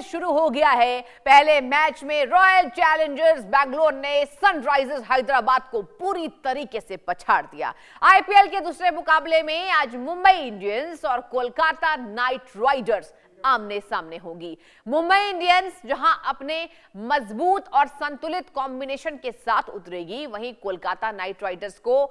शुरू हो गया है। पहले मैच में रॉयल चैलेंजर्स बैंगलोर ने सनराइजर्स हैदराबाद को पूरी तरीके से पछाड़ दिया। आईपीएल के दूसरे मुकाबले में आज मुंबई इंडियंस और कोलकाता नाइट राइडर्स आमने सामने होगी। मुंबई इंडियंस जहां अपने मजबूत और संतुलित कॉम्बिनेशन के साथ उतरेगी, वहीं कोलकाता नाइट राइडर्स को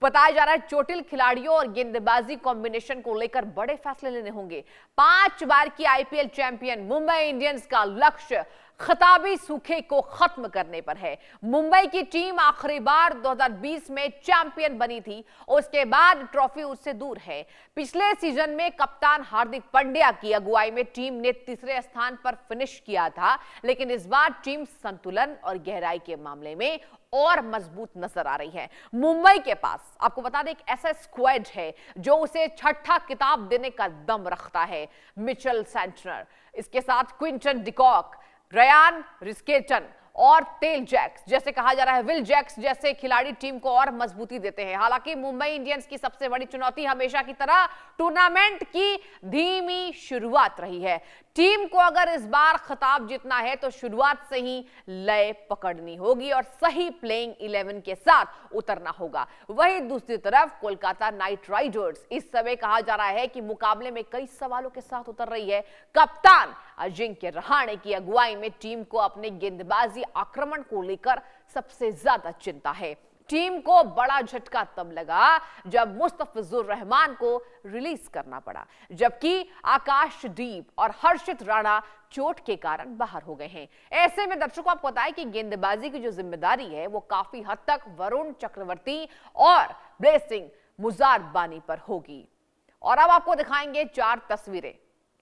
बताया जा रहा है चोटिल खिलाड़ियों और गेंदबाजी कॉम्बिनेशन को लेकर बड़े फैसले लेने होंगे। 5 बार की आईपीएल चैंपियन मुंबई इंडियंस का लक्ष्य खिताबी सूखे को खत्म करने पर है। मुंबई की टीम आखिरी बार 2020 में चैंपियन बनी थी, उसके बाद ट्रॉफी उससे दूर है। पिछले सीजन में कप्तान हार्दिक पांड्या की अगुवाई में टीम ने तीसरे स्थान पर फिनिश किया था, लेकिन इस बार टीम संतुलन और गहराई के मामले में और मजबूत नजर आ रही है। मुंबई के पास आपको बता दें एक ऐसा स्क्वाड है जो उसे छठा खिताब देने का दम रखता है। मिचेल सेंटनर, इसके साथ क्विंटन डिकॉक, रयान रिस्केटन और टेल जैक्स, जैसे कहा जा रहा है विल जैक्स जैसे खिलाड़ी टीम को और मजबूती देते हैं। हालांकि मुंबई इंडियंस की सबसे बड़ी चुनौती हमेशा की तरह टूर्नामेंट की धीमी शुरुआत रही है। टीम को अगर इस बार खिताब जीतना है तो शुरुआत से ही लय पकड़नी होगी और सही प्लेइंग 11 के साथ उतरना होगा। वहीं दूसरी तरफ कोलकाता नाइट राइडर्स इस समय कहा जा रहा है कि मुकाबले में कई सवालों के साथ उतर रही है। कप्तान अजिंक्य रहाणे की अगुवाई में टीम को अपने गेंदबाजी आक्रमण को लेकर सबसे ज्यादा चिंता है। टीम को बड़ा झटका तब लगा जब मुस्तफिजुर रहमान को रिलीज करना पड़ा, जबकि आकाशदीप और हर्षित राणा चोट के कारण बाहर हो गए हैं। ऐसे में दर्शकों आपको पता है कि गेंदबाजी की जो जिम्मेदारी है वो काफी हद तक वरुण चक्रवर्ती और ब्लेसिंग मुजारबानी पर होगी। और अब आपको दिखाएंगे 4 तस्वीरें।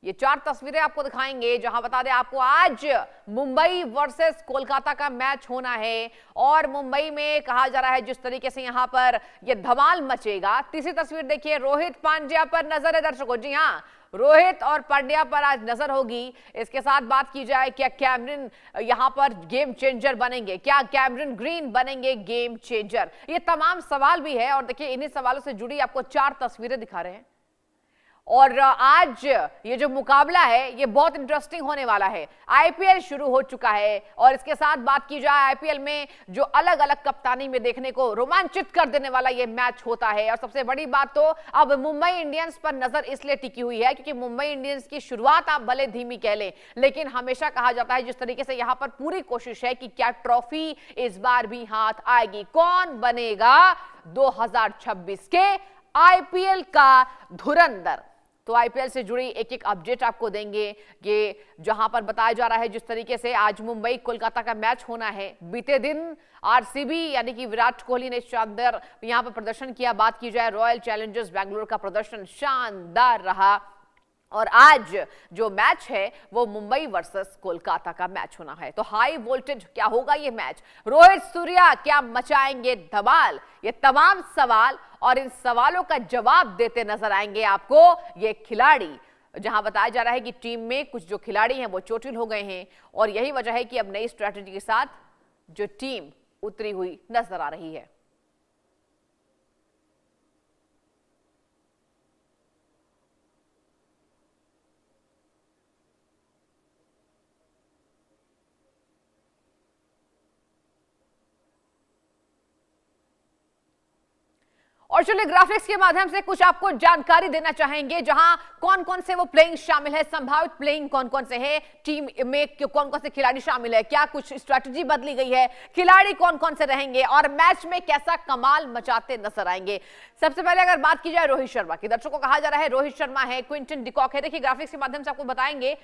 ये 4 तस्वीरें आपको दिखाएंगे जहां बता दें आपको आज मुंबई वर्सेस कोलकाता का मैच होना है और मुंबई में कहा जा रहा है जिस तरीके से यहां पर ये धमाल मचेगा। तीसरी तस्वीर देखिए, रोहित पांड्या पर नजर है दर्शकों। जी हां, रोहित और पांड्या पर आज नजर होगी। इसके साथ बात की जाए क्या कैमरन यहां पर गेम चेंजर बनेंगे, क्या कैमरन ग्रीन बनेंगे गेम चेंजर, ये तमाम सवाल भी है। और देखिए इन्हीं सवालों से जुड़ी आपको 4 तस्वीरें दिखा रहे हैं। और आज ये जो मुकाबला है ये बहुत इंटरेस्टिंग होने वाला है। आईपीएल शुरू हो चुका है और इसके साथ बात की जाए आईपीएल में जो अलग अलग कप्तानी में देखने को रोमांचित कर देने वाला ये मैच होता है। और सबसे बड़ी बात तो अब मुंबई इंडियंस पर नजर इसलिए टिकी हुई है क्योंकि मुंबई इंडियंस की शुरुआत आप भले धीमी कह लें, लेकिन हमेशा कहा जाता है जिस तरीके से यहां पर पूरी कोशिश है कि क्या ट्रॉफी इस बार भी हाथ आएगी, कौन बनेगा 2026 के आईपीएल का धुरंधर। तो आईपीएल से जुड़ी एक एक अपडेट आपको देंगे कि जहां पर बताया जा रहा है जिस तरीके से आज मुंबई कोलकाता का मैच होना है। बीते दिन आरसीबी यानी कि विराट कोहली ने शानदार यहां पर प्रदर्शन किया। बात की जाए रॉयल चैलेंजर्स बैंगलोर का प्रदर्शन शानदार रहा और आज जो मैच है वो मुंबई वर्सेस कोलकाता का मैच होना है। तो हाई वोल्टेज क्या होगा ये मैच, रोहित सूर्या क्या मचाएंगे धमाल, ये तमाम सवाल और इन सवालों का जवाब देते नजर आएंगे आपको ये खिलाड़ी। जहां बताया जा रहा है कि टीम में कुछ जो खिलाड़ी हैं वो चोटिल हो गए हैं और यही वजह है कि अब नई स्ट्रैटेजी के साथ जो टीम उतरी हुई नजर आ रही है। और चलिए ग्राफिक्स के माध्यम से कुछ आपको जानकारी देना चाहेंगे जहां कौन कौन से वो प्लेइंग शामिल है, संभावित प्लेइंग कौन कौन से है, टीम में कौन कौन से खिलाड़ी शामिल है, क्या कुछ स्ट्रैटेजी बदली गई है, खिलाड़ी कौन कौन से रहेंगे और मैच में कैसा कमाल मचाते नजर आएंगे। सबसे पहले अगर बात की जाए रोहित शर्मा की, दर्शकों को कहा जा रहा है रोहित शर्मा है, क्विंटन डिकॉक है। देखिए ग्राफिक्स के माध्यम से आपको बताएंगे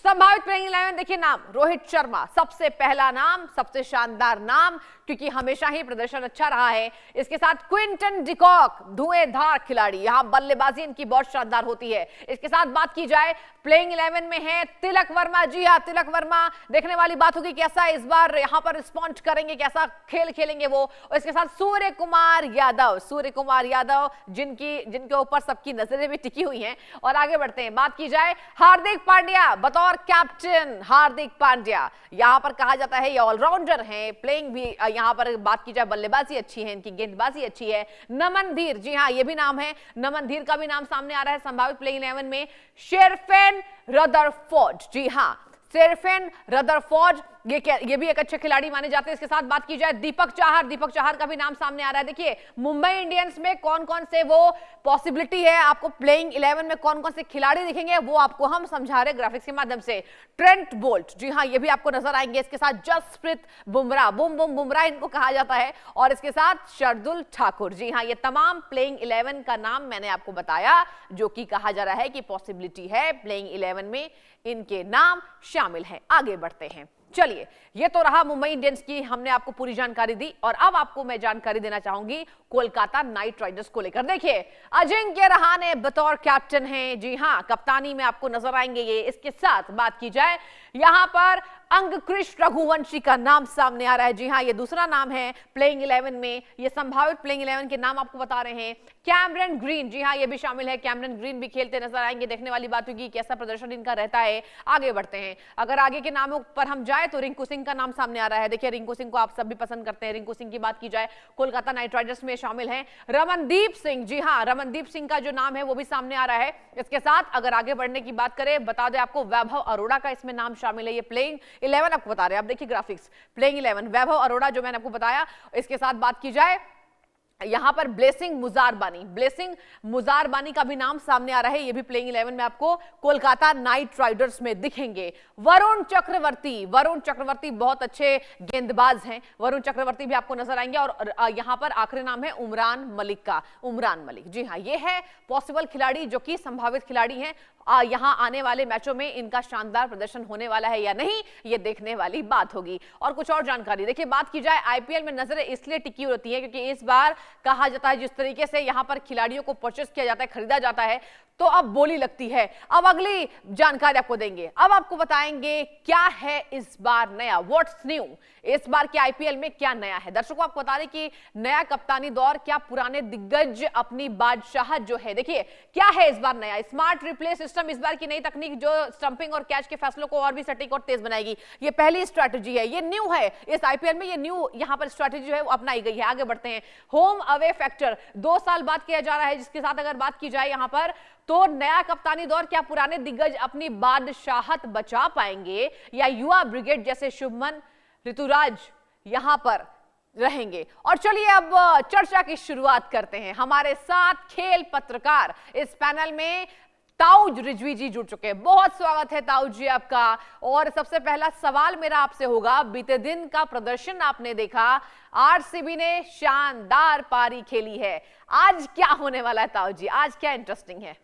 संभावित प्लेइंग 11। देखिए नाम रोहित शर्मा सबसे पहला नाम, सबसे शानदार नाम क्योंकि हमेशा ही प्रदर्शन अच्छा रहा है। इसके साथ क्विंटन डिकॉक धुएंधार खिलाड़ी, यहां बल्लेबाजी इनकी बहुत शानदार होती है। इसके साथ बात की जाए प्लेइंग 11 में है तिलक वर्मा। जी हां, तिलक वर्मा, देखने वाली बात होगी कैसा इस बार यहां पर रिस्पॉन्ड करेंगे, कैसा खेल खेलेंगे वो। और इसके साथ सूर्य कुमार यादव जिनके ऊपर सबकी नजरें भी टिकी हुई हैं। और आगे बढ़ते हैं, बात की जाए हार्दिक पांड्या बतौर कैप्टन। हार्दिक पांड्या यहां पर कहा जाता है ये ऑलराउंडर हैं, प्लेइंग भी यहां पर बात की जाए बल्लेबाजी अच्छी है, इनकी गेंदबाजी अच्छी है। नमन धीर, जी हां ये भी नाम है, नमन धीर का भी नाम सामने आ रहा है संभावित प्लेइंग 11 में। शेरफेन रदरफोर्ड, जी हां स्टेफन रदरफोर्ड, ये भी एक अच्छे खिलाड़ी माने जाते हैं। इसके साथ बात की जाए दीपक चाहर का भी नाम सामने आ रहा है। देखिए मुंबई इंडियंस में कौन कौन से वो पॉसिबिलिटी है, आपको प्लेइंग 11 में कौन कौन से खिलाड़ी दिखेंगे वो आपको हम समझा रहे ग्राफिक्स के माध्यम से। ट्रेंट बोल्ट, जी हाँ, ये भी आपको नजर आएंगे। इसके साथ जसप्रीत बुमराह, बुम बुम बुमराह इनको कहा जाता है, और इसके साथ शार्दुल ठाकुर। जी हाँ, ये तमाम प्लेइंग 11 का नाम मैंने आपको बताया, जो कि कहा जा रहा है कि पॉसिबिलिटी है प्लेइंग 11 में इनके नाम शामिल हैं। आगे बढ़ते हैं। चलिए, ये तो रहा मुंबई इंडियंस की, हमने आपको पूरी जानकारी दी, और अब आपको मैं जानकारी देना चाहूंगी कोलकाता नाइट राइडर्स को लेकर। देखिए अजिंक्य रहाणे बतौर कैप्टन हैं, जी हां, कप्तानी में आपको नजर आएंगे ये। इसके साथ बात की जाए यहां पर अंगकृष रघुवंशी का नाम सामने आ रहा है। जी हां, ये दूसरा नाम है प्लेइंग 11 में। ये संभावित प्लेइंग 11 के नाम आपको बता रहे हैं। कैमरन ग्रीन, जी हां, ये भी शामिल है। कैमरन ग्रीन भी खेलते नजर आएंगे, देखने वाली बात होगी कैसा प्रदर्शन इनका रहता है। आगे बढ़ते हैं, अगर आगे के नामों पर हम जाए तो रिंकू सिंह का नाम सामने आ रहा है। देखिए रिंकू सिंह को आप सब भी पसंद करते हैं। रिंकू सिंह की बात की जाए, कोलकाता नाइट राइडर्स में शामिल हैं। रमनदीप सिंह, जी हां, रमनदीप सिंह का जो नाम है वो भी सामने आ रहा है। इसके साथ अगर आगे बढ़ने की बात करें, बता दें आपको वैभव अरोड़ा का इसमें नाम शामिल है। ये प्लेइंग 11 आपको बता रहे हैं, आप देखिए ग्राफिक्स, प्लेइंग 11 वैभव अरोड़ा जो मैंने आपको बताया। इसके साथ बात की जाए यहां पर ब्लेसिंग मुजारबानी का भी नाम सामने आ रहा है। ये भी प्लेइंग 11 में आपको कोलकाता नाइट राइडर्स में दिखेंगे। वरुण चक्रवर्ती बहुत अच्छे गेंदबाज हैं, वरुण चक्रवर्ती भी आपको नजर आएंगे। और यहां पर आखिरी नाम है उमरान मलिक। जी हां, ये है पॉसिबल खिलाड़ी, जो कि संभावित खिलाड़ी हैं। यहां आने वाले मैचों में इनका शानदार प्रदर्शन होने वाला है या नहीं, ये देखने वाली बात होगी। और कुछ और जानकारी, देखिए बात की जाए आईपीएल में नजरें इसलिए टिकी होती है क्योंकि इस बार कहा जाता है जिस तरीके से यहां पर खिलाड़ियों को परचेस किया जाता है, खरीदा जाता है, तो अब बोली लगती है। अब अगली जानकारी आपको देंगे, अब आपको बताएंगे क्या है इस बार नया, व्हाट्स न्यू, इस बार के आईपीएल में क्या नया है। दर्शकों आपको बता दें कि नया कप्तानी दौर, क्या पुराने दिग्गज अपनी बादशाहत जो है, देखिए क्या है इस बार नया, स्मार्ट रिप्ले सिस्टम, इस बार की नई तकनीक जो स्टंपिंग और कैच के फैसलों को और भी सटीक और तेज बनाएगी। ये पहली स्ट्रैटेजी है, ये न्यू है इस आईपीएल में, ये न्यू यहां पर स्ट्रैटेजी जो है वो अपनाई गई है। आगे बढ़ते हैं, होम अवे फैक्टर 2 साल बाद किया जा रहा है, जिसके साथ अगर बात की जाए यहां पर, तो नया कप्तानी दौर, क्या पुराने दिग्गज अपनी बादशाहत बचा पाएंगे या युवा ब्रिगेड जैसे शुभमन ऋतुराज यहां पर रहेंगे। और चलिए अब चर्चा की शुरुआत करते हैं। हमारे साथ खेल पत्रकार इस पैनल में ताउज रिजवी जी जुड़ चुके हैं। बहुत स्वागत है ताउज जी आपका। और सबसे पहला सवाल मेरा आपसे होगा, बीते दिन का प्रदर्शन आपने देखा, आरसीबी ने शानदार पारी खेली है, आज क्या होने वाला है ताउज जी, आज क्या इंटरेस्टिंग है?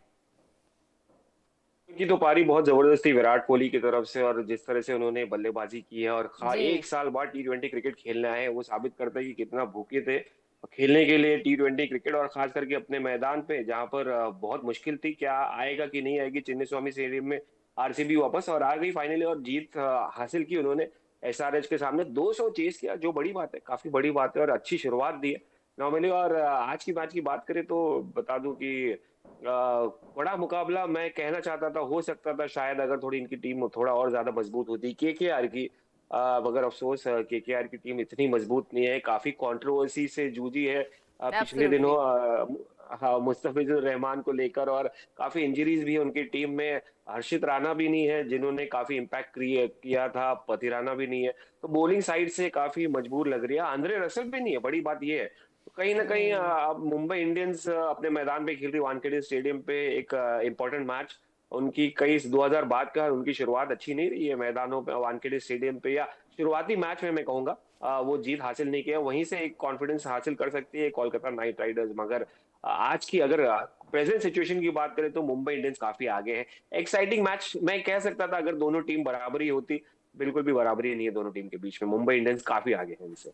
की तो पारी बहुत जबरदस्त थी विराट कोहली की तरफ से, और जिस तरह से उन्होंने बल्लेबाजी की है और जी। 1 साल बाद टी20 क्रिकेट खेलने आए हैं, वो साबित करता है कि कितना भूखे थे खेलने के लिए टी20 क्रिकेट, और खास करके अपने मैदान पे जहां पर बहुत मुश्किल थी क्या आएगा कि नहीं आएगी चिन्नास्वामी स्टेडियम में। आरसीबी वापस और आ गई फाइनली और जीत हासिल की उन्होंने एसआरएच के सामने 200 चेस किया, जो बड़ी बात है, काफी बड़ी बात है और अच्छी शुरुआत दी है नॉर्मली। और आज की मैच की बात करें तो बता दूं कि बड़ा मुकाबला मैं कहना चाहता था, हो सकता था शायद अगर थोड़ी इनकी टीम थोड़ा और ज्यादा मजबूत होती केकेआर की, मगर अफसोस केकेआर की टीम इतनी मजबूत नहीं है, काफी कंट्रोवर्सी से जूझी है पिछले दिनों एब्सोल्युटली। हाँ, मुस्तफिजुर रहमान को लेकर, और काफी इंजरीज भी है उनकी टीम में। हर्षित राणा भी नहीं है जिन्होंने काफी इम्पैक्ट किया था, पथिराना भी नहीं है, तो बॉलिंग साइड से काफी मजबूर लग रही है। आंद्रे रसल भी नहीं है, बड़ी बात ये है। तो कहीं ना कहीं अब मुंबई इंडियंस अपने मैदान पे खेल रही, वानखेड़े स्टेडियम पे एक इम्पोर्टेंट मैच, उनकी कई 2000 बाद का उनकी शुरुआत अच्छी नहीं रही है मैदानों पे, वानखेड़े स्टेडियम पे, या शुरुआती मैच में मैं कहूंगा वो जीत हासिल नहीं किया, वहीं से एक कॉन्फिडेंस हासिल कर सकती है कोलकाता नाइट राइडर्स। मगर आज की अगर प्रेजेंट सिचुएशन की बात करें तो मुंबई इंडियंस काफी आगे है। एक्साइटिंग मैच मैं कह सकता था अगर दोनों टीम बराबरी होती, बिल्कुल भी बराबरी नहीं है दोनों टीम के बीच में, मुंबई इंडियंस काफी आगे है इनसे।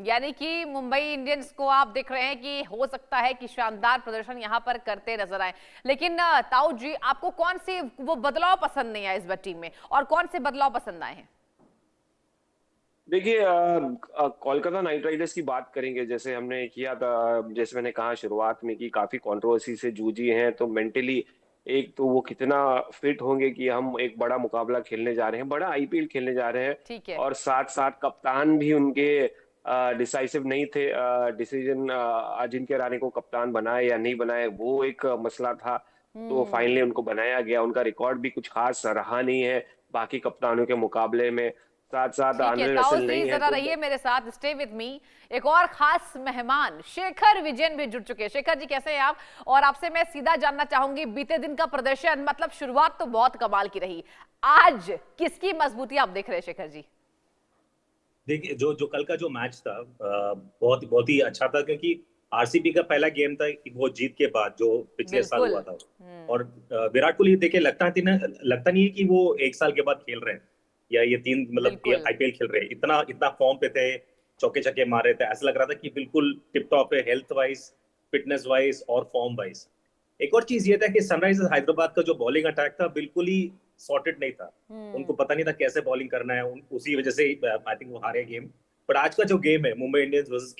यानी कि मुंबई इंडियंस को आप देख रहे हैं कि हो सकता है कि शानदार प्रदर्शन यहां पर करते नजर आए। लेकिन ताऊ जी, आपको कौन से वो बदलाव पसंद नहीं आए इस बार टीम में, और कौन से बदलाव पसंद आए हैं? देखिए कोलकाता नाइट राइडर्स की बात करेंगे, जैसे हमने किया था, जैसे मैंने कहा शुरुआत में कि काफी कंट्रोवर्सी से जूझी हैं, तो मेंटली एक तो वो कितना फिट होंगे कि हम एक बड़ा मुकाबला खेलने जा रहे हैं, बड़ा आईपीएल खेलने जा रहे हैं, ठीक है। और साथ साथ कप्तान भी उनके डिसाइसिव नहीं थे। डिसीजन अजिंक्य रहाणे को कप्तान बनाए या नहीं बनाए वो एक मसला था, तो फाइनली हम्म। उनको बनाया गया। उनका रिकॉर्ड भी कुछ खास रहा नहीं है, बाकी कप्तानों के मुकाबले में। साथ साथ ठीक है, आंद्रे ताऊ रसेल श्री नहीं है जरा तो रहिए मेरे साथ, स्टे विद मी। एक और खास मेहमान शेखर विजयन भी जुड़ चुके हैं। शेखर जी कैसे हैं आप? और आपसे मैं सीधा जानना चाहूंगी, बीते दिन का प्रदर्शन, मतलब शुरुआत तो बहुत कमाल की रही, आज किसकी मजबूती आप देख रहे हैं शेखर जी? देखिए, जो जो कल का जो मैच था बहुत बहुत ही अच्छा था, क्योंकि आरसीबी का पहला गेम था कि वो जीत के बाद जो पिछले साल बिल्कुल। हुआ था। और विराट कोहली देखिए, लगता नहीं है कि वो एक साल के बाद खेल रहे हैं, या ये तीन मतलब ये बिल्कुल। आईपीएल खेल रहे हैं। इतना इतना फॉर्म पे थे, चौके छक्के मार रहे थे, ऐसा लग रहा था कि बिल्कुल टिप टॉप है, हेल्थ वाइज, फिटनेस वाइज और फॉर्म वाइज। एक और चीज ये था कि सनराइजर्स हैदराबाद का जो बॉलिंग अटैक था बिल्कुल ही सॉर्टेड नहीं था। उनको पता नहीं था कैसे बॉलिंग करना है, उसी वजह से आई थिंक वो हारे गेम। बट आज का जो गेम है मुंबई इंडियंस वर्सेस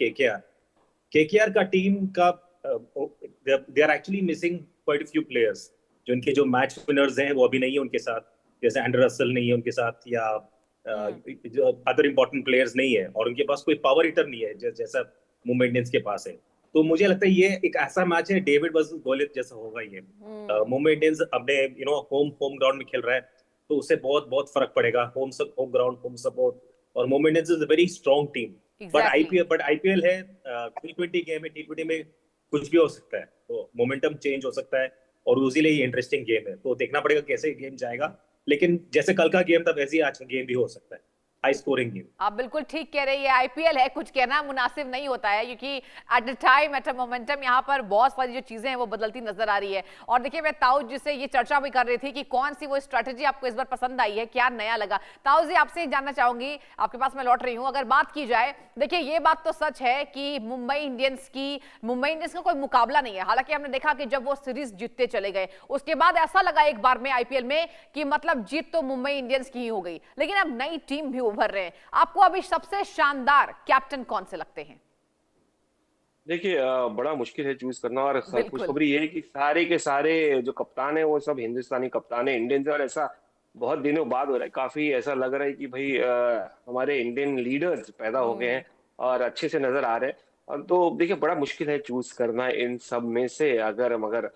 केकेआर का टीम का, they are actually missing quite few players. जो उनके जो मैच विनर्स हैं वो अभी नहीं है उनके साथ, जैसे एंड्रे रसेल नहीं है उनके साथ, या जो अदर इंपॉर्टेंट प्लेयर्स नहीं है, और उनके पास कोई पावर हिटर नहीं है जैसा मुंबई इंडियंस के पास है। तो मुझे लगता है ये एक ऐसा मैच है, डेविड वर्सेस गोलियत जैसा होगा ये। मुंबई इंडियंस अपने होम ग्राउंड में खेल रहा है, तो उससे बहुत बहुत फर्क पड़ेगा। होम ग्राउंड, होम सपोर्ट, और Mumbai Indians is a very strong team. Exactly. But IPL है, T20 गेम है, T20 में कुछ भी हो सकता है, तो मोमेंटम चेंज हो सकता है, और उसी लिए इंटरेस्टिंग गेम है। तो देखना पड़ेगा कैसे गेम जाएगा, लेकिन जैसे कल का गेम था वैसे ही आज का गेम भी हो सकता है, हाई स्कोरिंग गेम। आप बिल्कुल ठीक कह रहे हैं, ये आईपीएल है, कुछ कहना मुनासिब नहीं होता है, क्योंकि at a time at a momentum यहाँ पर बहुत सारी जो चीजें हैं वो बदलती नजर आ रही है। और देखिए, मैं ताऊ जी से ये चर्चा भी कर रही थी कि कौन सी वो स्ट्रेटेजी आपको इस बार पसंद आई है, क्या नया लगा। ताऊ जी, आपसे जानना चाहूंगी, आपके पास मैं लौट रही हूँ। अगर बात की जाए, देखिए ये बात तो सच है कि मुंबई इंडियंस का कोई मुकाबला नहीं है। हालांकि हमने देखा कि जब वो सीरीज जीतते चले गए, उसके बाद ऐसा लगा एक बार में आईपीएल में कि मतलब जीत तो मुंबई इंडियंस की ही हो गई, लेकिन अब नई टीम भी उभर रहे हैं। आपको अभी सबसे शानदार कैप्टन कौन से लगते हैं? देखिए, बड़ा मुश्किल है चूज करना। और बिल्कुल। खुशखबरी ये है कि सारे के सारे जो कप्तान है वो सब हिंदुस्तानी कप्तान है इंडियन से। और ऐसा बहुत दिनों बाद हो रहा है, काफी ऐसा लग रहा है कि भाई हमारे इंडियन लीडर्स पैदा हो गए हैं और अच्छे से नजर आ रहे हैं। और तो देखिए, बड़ा मुश्किल है चूज करना इन सब में से। अगर मगर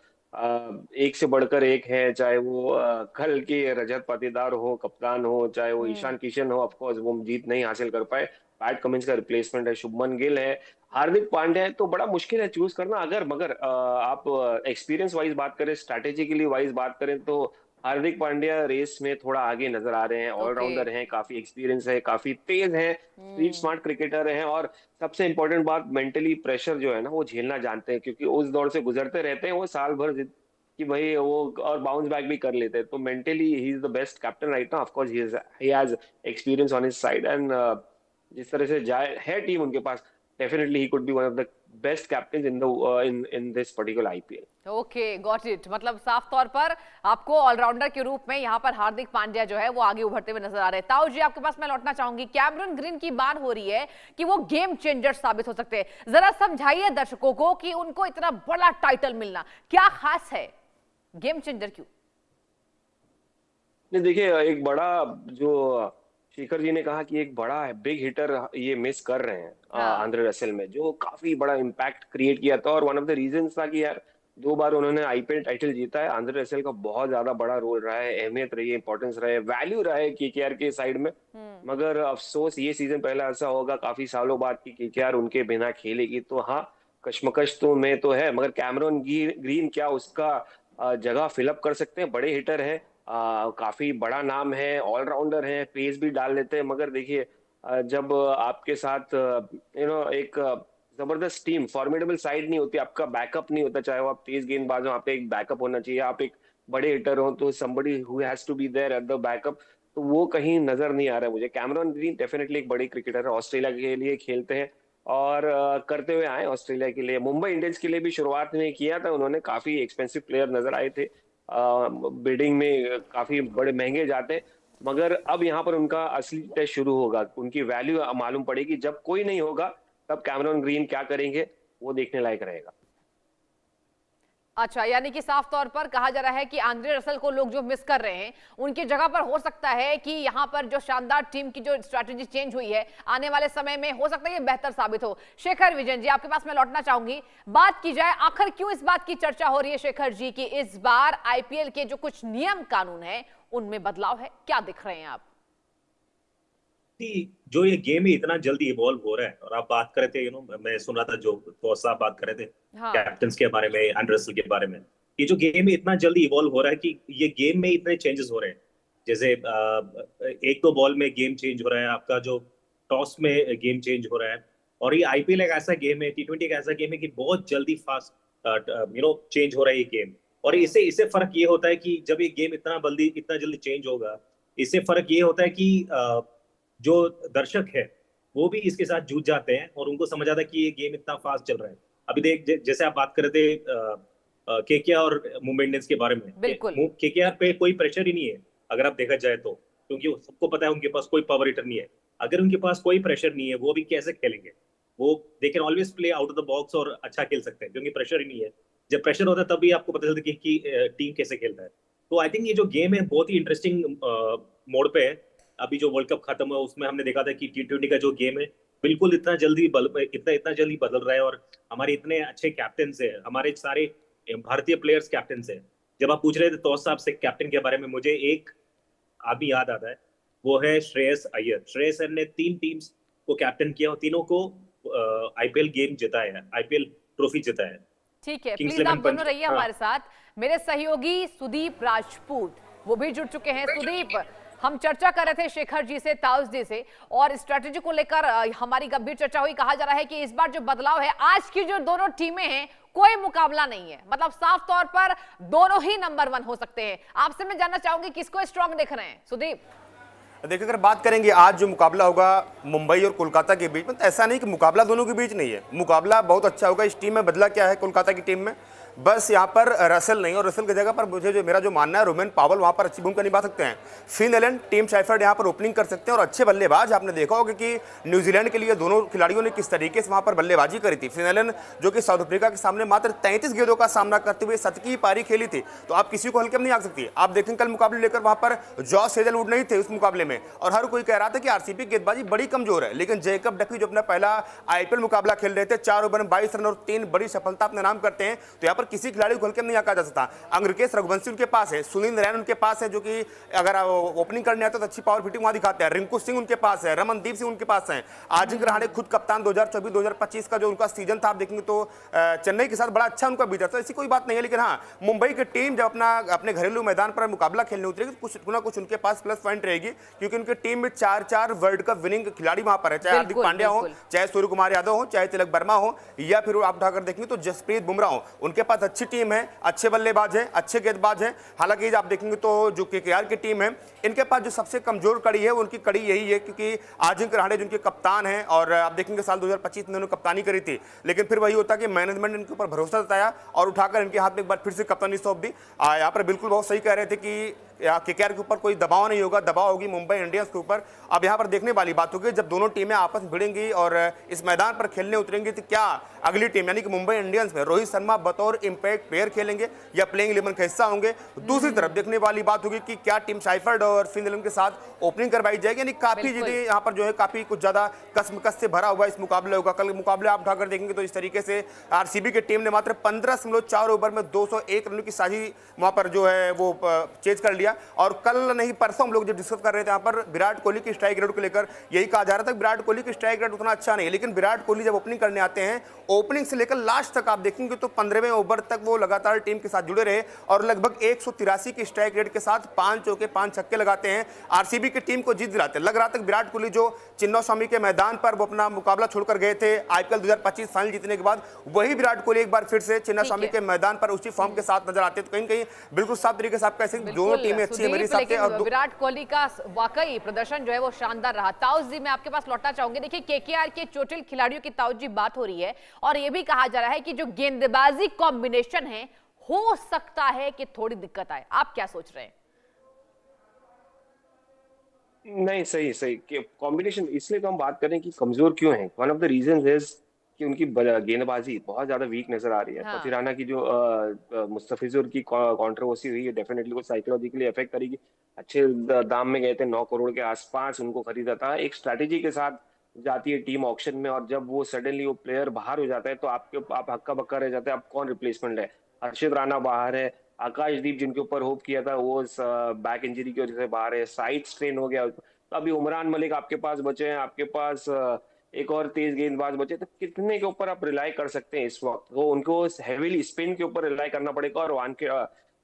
एक से बढ़कर एक है, चाहे वो कल के रजत पाटीदार हो कप्तान हो, चाहे वो ईशान किशन हो, ऑफ कोर्स वो जीत नहीं हासिल कर पाए। पैट कमिंस का रिप्लेसमेंट है, शुभमन गिल है, हार्दिक पांड्या है। तो बड़ा मुश्किल है चूज करना। अगर मगर आप एक्सपीरियंस वाइज बात करें, स्ट्रैटेजिकली वाइज बात करें, तो हार्दिक पांड्या रेस में थोड़ा आगे नजर आ रहे हैं। ओके। ऑलराउंडर हैं, काफी एक्सपीरियंस है, काफी तेज हैं, स्ट्रीट स्मार्ट क्रिकेटर हैं। और सबसे इंपॉर्टेंट बात, मेंटली प्रेशर जो है ना वो झेलना जानते हैं, क्योंकि उस दौर से गुजरते रहते हैं वो साल भर कि भाई वो, और बाउंस बैक भी कर लेते हैं। तो mentally he is the best captain right now. Of course he has experience on his side, and जिस तरह से जाए है टीम उनके पास, definitely he could be one of the best captain in this particular IPL. Okay, got it. मतलब साफ तौर पर आपको ऑलराउंडर के रूप में यहाँ पर हार्दिक पांड्या जो है वो आगे उभरते हुए नजर आ रहे हैं। ताऊ जी, आपके पास मैं लौटना चाहूंगी। कैमरन ग्रीन की बात हो रही है कि वो गेम चेंजर साबित हो सकते हैं। जरा समझाइए दर्शकों को कि उनको इतना बड़ा टाइटल मिलना क्या खास है, गेम चेंजर क्यों? नहीं, देखिए, एक बड़ा जो शेखर जी ने कहा कि एक बड़ा बिग हिटर ये मिस कर रहे हैं हाँ। आंद्रे रसेल में, जो काफी बड़ा इम्पैक्ट क्रिएट किया था। और वन ऑफ द रीजंस था कि यार 2 बार उन्होंने आईपीएल टाइटल जीता है। आंद्रे रसेल का बहुत ज्यादा बड़ा रोल रहा है, अहमियत रही है, इंपॉर्टेंस रहा है, वैल्यू रहा है केकेआर के साइड में। मगर अफसोस ये सीजन पहला ऐसा होगा काफी सालों बाद कि केकेआर उनके बिना खेलेगी। तो हाँ, कश्मकश तो में तो है, मगर कैमरन ग्रीन क्या उसका जगह फिलअप कर सकते हैं? बड़े हिटर है, काफी बड़ा नाम है, ऑलराउंडर है, पेस भी डाल लेते हैं। मगर देखिए, जब आपके साथ एक जबरदस्त टीम, फॉर्मिडेबल साइड नहीं होती, आपका बैकअप नहीं होता, चाहे वो आप तेज गेंदबाज हो, आप एक बैकअप होना चाहिए। आप एक बड़े हिटर हो तो somebody who has to be there at the backup. तो वो कहीं नजर नहीं आ रहा है मुझे। कैमरन ग्रीन डेफिनेटली एक बड़ी क्रिकेटर है, ऑस्ट्रेलिया के लिए खेलते हैं और करते हुए आए ऑस्ट्रेलिया के लिए। मुंबई इंडियंस के लिए भी शुरुआत में किया था उन्होंने, काफी एक्सपेंसिव प्लेयर नजर आए थे, बिडिंग में काफी बड़े महंगे जाते। मगर अब यहाँ पर उनका असली टेस्ट शुरू होगा, उनकी वैल्यू मालूम पड़ेगी। जब कोई नहीं होगा तब कैमरन ग्रीन क्या करेंगे वो देखने लायक रहेगा। अच्छा, यानी कि साफ तौर पर कहा जा रहा है कि आंद्रे रसल को लोग जो मिस कर रहे हैं, उनकी जगह पर हो सकता है कि यहां पर जो शानदार टीम की जो स्ट्रैटेजी चेंज हुई है, आने वाले समय में हो सकता है ये बेहतर साबित हो। शेखर विजयन जी, आपके पास मैं लौटना चाहूंगी। बात की जाए, आखिर क्यों इस बात की चर्चा हो रही है शेखर जी कि इस बार आईपीएल के जो कुछ नियम कानून है उनमें बदलाव है, क्या दिख रहे हैं आप? कि जो ये गेम है इतना जल्दी इवॉल्व हो रहा है, और आप बात कर रहे थे, मैं सुन रहा था जो तो साहब बात कर रहे थे हाँ। कैप्टन्स के बारे में, एंड्रे रसल के बारे में। ये जो गेम है इतना जल्दी इवॉल्व हो रहा है कि ये गेम में इतने चेंजेस हो रहे हैं। जैसे एक दो बॉल में गेम चेंज हो रहा है आपका, जो टॉस में गेम चेंज हो रहा है। और ये आईपीएल एक ऐसा गेम है, टी20 एक ऐसा गेम है कि बहुत जल्दी फास्ट चेंज हो रहा है ये गेम। और इससे इससे फर्क ये होता है कि जब ये गेम इतना जल्दी चेंज होगा, इससे फर्क ये होता है कि जो दर्शक है वो भी इसके साथ जूझ जाते हैं, और उनको समझ आता है कि ये गेम इतना फास्ट चल रहा है। अभी देख जैसे आप बात कर रहे थे केकेआर और मुंबई इंडियंस के बारे में। बिल्कुल। केकेआर पे कोई प्रेशर ही नहीं है अगर आप देखा जाए तो, क्योंकि सबको पता है उनके पास कोई पावर हिटर नहीं है। अगर उनके पास कोई प्रेशर नहीं है, वो भी कैसे खेलेंगे? वो they can always play out of the box और अच्छा खेल सकते हैं, क्योंकि प्रेशर ही नहीं है। जब प्रेशर होता है तब भी आपको पता चलता है कि टीम कैसे खेलता है। तो आई थिंक ये जो गेम है बहुत ही इंटरेस्टिंग मोड पे है। अभी जो वर्ल्ड कप खत्म हुआ उसमें हमने देखा था कि टी20 का जो गेम है बिल्कुल इतना जल्दी बदल रहा है, और हमारे इतने अच्छे कैप्टन है, हमारे सारे भारतीय प्लेयर्स कैप्टन है। जब आप पूछ रहे थे तो साहब से कैप्टन के बारे में, मुझे एक आदमी याद आता है, वो है श्रेयस अय्यर। श्रेयस अय्यर ने 3 टीम्स को कैप्टन किया और तीनों को आईपीएल गेम जिताया है, आईपीएल ट्रॉफी जिताया है। ठीक है, किंग्स प्लीज आप 11 दोनों रहिए हाँ। हमारे साथ। मेरे सहयोगी सुदीप राजपूत वो भी जुड़ चुके हैं। सुदीप, हम चर्चा कर रहे थे शेखर जी से, ताउस जी से, और स्ट्रेटेजी को लेकर हमारी गंभीर चर्चा हुई। कहा जा रहा है कि इस बार जो बदलाव है, आज की जो दोनों टीमें हैं कोई मुकाबला नहीं है, मतलब साफ तौर पर दोनों ही नंबर 1 हो सकते हैं। आपसे मैं जानना चाहूंगी किसको स्ट्रांग देख रहे हैं सुदीप? देखिए, अगर बात करेंगे आज जो मुकाबला होगा मुंबई और कोलकाता के बीच में, तो ऐसा नहीं कि मुकाबला दोनों के बीच नहीं है, मुकाबला बहुत अच्छा होगा। इस टीम में बदला क्या है कोलकाता की टीम में? बस यहाँ पर रसल नहीं, और रसल की जगह पर मेरा जो मानना है, रोमेन पावल वहाँ पर अच्छी भूमिका निभा सकते हैं। फिन एलन, टीम शैफर्ड यहाँ पर ओपनिंग कर सकते हैं, और अच्छे बल्लेबाज आपने देखा होगा कि न्यूजीलैंड के लिए दोनों खिलाड़ियों ने किस तरीके से वहाँ पर बल्लेबाजी करी थी। फिन एलन जो कि साउथ अफ्रीका के सामने मात्र 33 गेंदों का सामना करते हुए 7 की पारी खेली थी, तो आप किसी को हल्के में नहीं आ सकती। आप देखें कल मुकाबले लेकर वहाँ पर जॉस हेजलवुड नहीं थे उस मुकाबले में, और हर कोई कह रहा था कि आरसीबी गेंदबाजी बड़ी कमजोर है, लेकिन जैकब डकी जो अपना पहला आईपीएल मुकाबला खेल रहे थे, 4 ओवर में 22 रन और 3 बड़ी सफलता अपने नाम करते हैं, तो यहाँ पर किसी खिलाड़ी को हल्के नहीं आका जा सकता। अंग्रेज रघुवंशी उनके पास है, सुनील नारायण उनके पास है, जो कि अगर ओपनिंग करने आता तो अच्छी पावर फिटिंग वहां दिखाते हैं। रिंकू सिंह उनके पास है, रमनदीप सिंह उनके पास है, अजिंक्य रहाणे खुद कप्तान 2024-2025 का जो उनका सीजन था, आप देखेंगे तो चेन्नई के साथ बड़ा अच्छा उनका बीता था, ऐसी कोई बात नहीं है। लेकिन हाँ, मुंबई की टीम जब अपने घरेलू मैदान पर मुकाबला खेलने उतरेगी, कुछ ना कुछ उनके पास प्लस पॉइंट रहेगी, क्योंकि उनकी टीम में 4 वर्ल्ड कप विनिंग खिलाड़ी वहां पर है, चाहे हार्दिक पांड्या हो, चाहे सूर्य कुमार यादव हो, चाहे तिलक वर्मा हो, या फिर आप उठाकर देखेंगे तो जसप्रीत बुमराह हो। उनके पास अच्छी टीम है, अच्छे बल्लेबाज हैं, अच्छे गेंदबाज हैं। हालांकि आप देखेंगे तो जो केकेआर की टीम है, इनके पास जो सबसे कमजोर कड़ी है उनकी कड़ी यही है, क्योंकि अजिंक्य रहाणे जिनके कप्तान हैं, और आप देखेंगे साल 2025 में उन्होंने कप्तानी करी थी, लेकिन फिर वही होता कि मैनेजमेंट इनके ऊपर भरोसा जताया और उठाकर इनके हाथ में एक बार फिर से कप्तानी सौंप दी। यहाँ पर बिल्कुल बहुत सही कह रहे थे कि केकेआर के ऊपर कोई दबाव नहीं होगा, दबाव होगी मुंबई इंडियंस के ऊपर। अब यहाँ पर देखने वाली बात होगी, जब दोनों टीमें आपस में भिड़ेंगी और इस मैदान पर खेलने उतरेंगी, तो क्या अगली टीम यानी कि मुंबई इंडियंस में रोहित शर्मा बतौर इंपैक्ट प्लेयर खेलेंगे या प्लेइंग 11 का हिस्सा होंगे? दूसरी तरफ देखने वाली बात होगी कि क्या टीम शाइफर्ड और फिन एलन के साथ ओपनिंग करवाई जाएगी, यानी काफी चीजें यहाँ पर जो है काफी कुछ ज्यादा कसमकस से भरा हुआ इस मुकाबले होगा। कल मुकाबले आप उठाकर देखेंगे तो इस तरीके से आरसीबी की टीम ने मात्र 15.4 ओवर में 201 रनों की साझी वहां पर जो है वो चेज कर लिया। और कल नहीं परसों हम लोग जब डिस्कस कर रहे थे यहाँ पर विराट कोहली की स्ट्राइक रेट को लेकर, यही कहा जा रहा था विराट कोहली की स्ट्राइक रेट उतना अच्छा नहीं है, लेकिन विराट कोहली जब ओपनिंग करने आते हैं, ओपनिंग से लेकर लास्ट तक आप देखेंगे तो 15वें ओवर तक वो लगातार टीम के साथ जुड़े रहे और लगभग 183 की स्ट्राइक रेट के साथ 5 चौके 5 छक्के लगाते हैं, आरसीबी की टीम को जीत दिलाते हैं। लग रहा था विराट कोहली जो चिन्नास्वामी के मैदान पर वो अपना मुकाबला छोड़कर गए थे आईपीएल 2025 फाइनल जीतने के बाद, वही विराट कोहली एक बार फिर से चिन्नास्वामी के मैदान पर उसी फॉर्म के साथ नजर आते हैं। तो कहीं कहीं बिल्कुल साफ तरीके से आप कह सकते हैं दोनों टीमें अच्छी है मेरे हिसाब से। और विराट कोहली का वाकई प्रदर्शन जो है वो शानदार रहा। ताउस जी, मैं आपके पास लौटना चाहूंगी। देखिए, केकेआर के चोटिल खिलाड़ियों की ताउस जी बात हो रही है और ये भी कहा जा रहा है कि जो गेंदबाजी कॉम्बिनेशन है हो सकता है कि थोड़ी दिक्कत आए। आप क्या सोच रहे हैं? नहीं, सही सही कॉम्बिनेशन इसलिए तो हम बात करें कि कमजोर क्यों है। One of the reasons is कि उनकी गेंदबाजी बहुत ज्यादा वीक नजर आ रही है। हाँ। पथिराना की जो मुस्तफिजुर की कंट्रोवर्सी हुई है, डेफिनेटली वो साइकोलॉजिकली अफेक्ट करेगी। अच्छे दाम में गए थे, 9 करोड़ के आसपास उनको खरीदा था। एक स्ट्रैटेजी के साथ जाती है टीम ऑक्शन में, और जब वो सडनली वो प्लेयर बाहर हो जाता है तो आप हक्का बक्का रह जाते हैं, आप कौन रिप्लेसमेंट है। हर्षित राणा बाहर है, आकाशदीप जिनके ऊपर होप किया था वो बैक इंजरी की वजह से बाहर है, साइड स्ट्रेन हो गया। तो अभी उमरान मलिक आपके पास बचे हैं, आपके पास एक और तेज गेंदबाज बचे, तो कितने के ऊपर आप रिलाई कर सकते हैं इस वक्त? तो उनको हेवीली स्पिन के ऊपर रिलाई करना पड़ेगा, और वानखे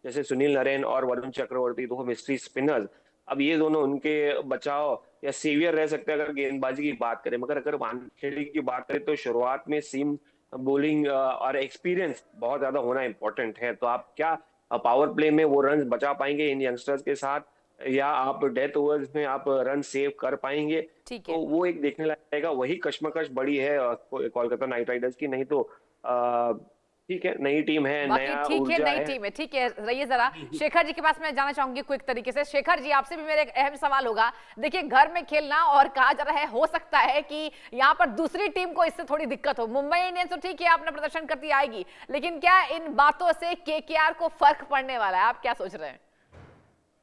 जैसे सुनील नरेन और वरुण चक्रवर्ती, दो मिस्ट्री स्पिनर्स, अब ये दोनों उनके बचाव या सेवियर रह सकते हैं अगर गेंदबाजी की बात करें। मगर अगर वानखेड़े की बात करें तो शुरुआत में सीम बॉलिंग और एक्सपीरियंस बहुत ज्यादा होना इंपॉर्टेंट है। तो आप क्या पावर प्ले में वो रन बचा पाएंगे इन यंगस्टर्स के साथ, या आप डेथ ओवर्स में आप रन सेव कर पाएंगे? ठीक है। तो वो एक देखने लायक रहेगा। वही कश्मकश बड़ी है कोलकाता नाइट राइडर्स की। नहीं तो ठीक है, नई टीम है, बाकी नया ठीक है, ऊर्जा नई है। टीम है, ठीक है। रहिए जरा, शेखर जी के पास मैं जाना चाहूंगी क्विक तरीके से। शेखर जी, आपसे भी मेरा एक अहम सवाल होगा। देखिए, घर में खेलना, और कहा जा रहा है हो सकता है कि यहाँ पर दूसरी टीम को इससे थोड़ी दिक्कत हो। मुंबई इंडियंस तो ठीक है, आपने प्रदर्शन करती आएगी, लेकिन क्या इन बातों से केकेआर को फर्क पड़ने वाला है? आप क्या सोच रहे हैं?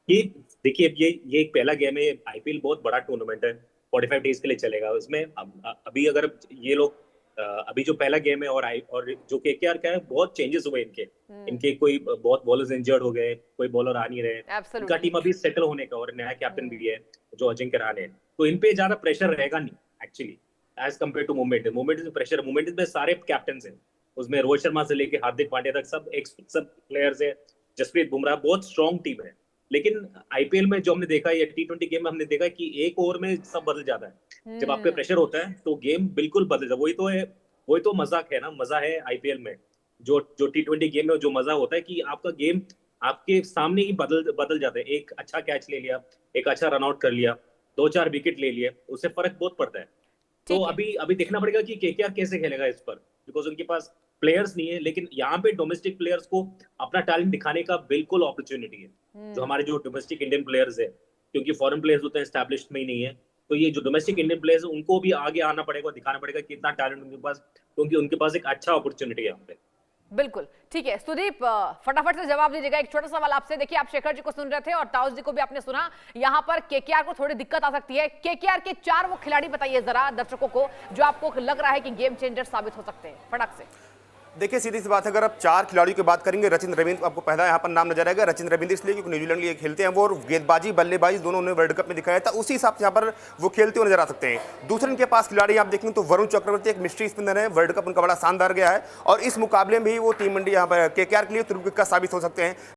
ये देखिए, ये एक पहला गेम है। आईपीएल बहुत बड़ा टूर्नामेंट है, 45 डेज के लिए चलेगा। उसमें अभी अगर ये लोग अभी जो पहला गेम है, और जो केकेआर का है, बहुत चेंजेस हुए इनके कोई बहुत बॉलर्स इंजर्ड हो गए, कोई बॉलर आ नहीं रहे। Absolutely. इनका टीम अभी सेटल होने का, और नया कैप्टन भी है जो अजिंक्य रहाणे है, तो इन पे ज्यादा प्रेशर रहेगा नहीं actually as compare to Mumbai. Mumbai pressure, Mumbai में सारे कैप्टन हैं, उसमें रोहित शर्मा से लेके हार्दिक पांड्या तक सब प्लेयर्स है, जसप्रीत बुमराह, बहुत स्ट्रॉन्ग टीम है। लेकिन आईपीएल में जो हमने देखा है, या T20 गेम में हमने देखा है कि एक ओवर में सब बदल जाता है। जब आप पे प्रेशर होता है तो गेम बिल्कुल बदल जाता है। वही तो मजाक है ना, मजा है आईपीएल में। जो T20 गेम में जो मजा होता है कि आपका गेम आपके सामने ही बदल जाता है। एक अच्छा कैच ले लिया, एक अच्छा रन आउट कर लिया, 2-4 विकेट ले लिए, उससे फर्क बहुत पड़ता है। तो ठीक है। अभी देखना पड़ेगा कि केकेआर कैसे खेलेगा इस पर, बिकॉज उनके पास प्लेयर्स नहीं है। लेकिन यहाँ पे डोमेस्टिक प्लेयर्स को अपना टैलेंट दिखाने का बिल्कुल अपॉर्चुनिटी है। जो हमारे जो डोमेस्टिक इंडियन प्लेयर्स है, क्योंकि फॉरेन प्लेयर्स होते हैं एस्टैब्लिश्ड में ही नहीं है, तो ये जो डोमेस्टिक इंडियन प्लेयर्स है उनको भी आगे आना पड़ेगा, दिखाना पड़ेगा कि कितना टैलेंट उनके पास, क्योंकि उनके पास एक अच्छा अपॉर्चुनिटी है यहाँ पे। बिल्कुल ठीक है। सुदीप, फटाफट से जवाब दीजिएगा। एक छोटा सवाल आपसे। देखिए, आप शेखर जी को सुन रहे थे और ताउस जी को भी आपने सुना। यहाँ पर केकेआर को थोड़ी दिक्कत आ सकती है। केकेआर के 4 वो खिलाड़ी बताइए जरा दर्शकों को, जो आपको लग रहा है कि गेम चेंजर साबित हो सकते हैं, फटाक से। देखिए, सीधी सी बात है, अगर आप 4 खिलाड़ियों की बात करेंगे, रचिन रविंद्र आपको पहला यहाँ पर नाम नजर आएगा। रचिन रविंद्र इसलिए क्योंकि न्यूजीलैंड के लिए खेलते हैं वो, और गेंदबाजी बल्लेबाजी दोनों उन्होंने वर्ल्ड कप में दिखाया था, उसी हिसाब से यहाँ पर वो खेलते हुए नजर आ सकते हैं। दूसरे इनके पास खिलाड़ी आप देखेंगे तो वरुण चक्रवर्ती एक मिस्ट्री स्पिनर है, वर्ल्ड कप उनका बड़ा शानदार गया है, और इस मुकाबले में भी वो टीम इंडिया यहाँ पर केकेआर के लिए तुर्क का साबित हो सकते हैं।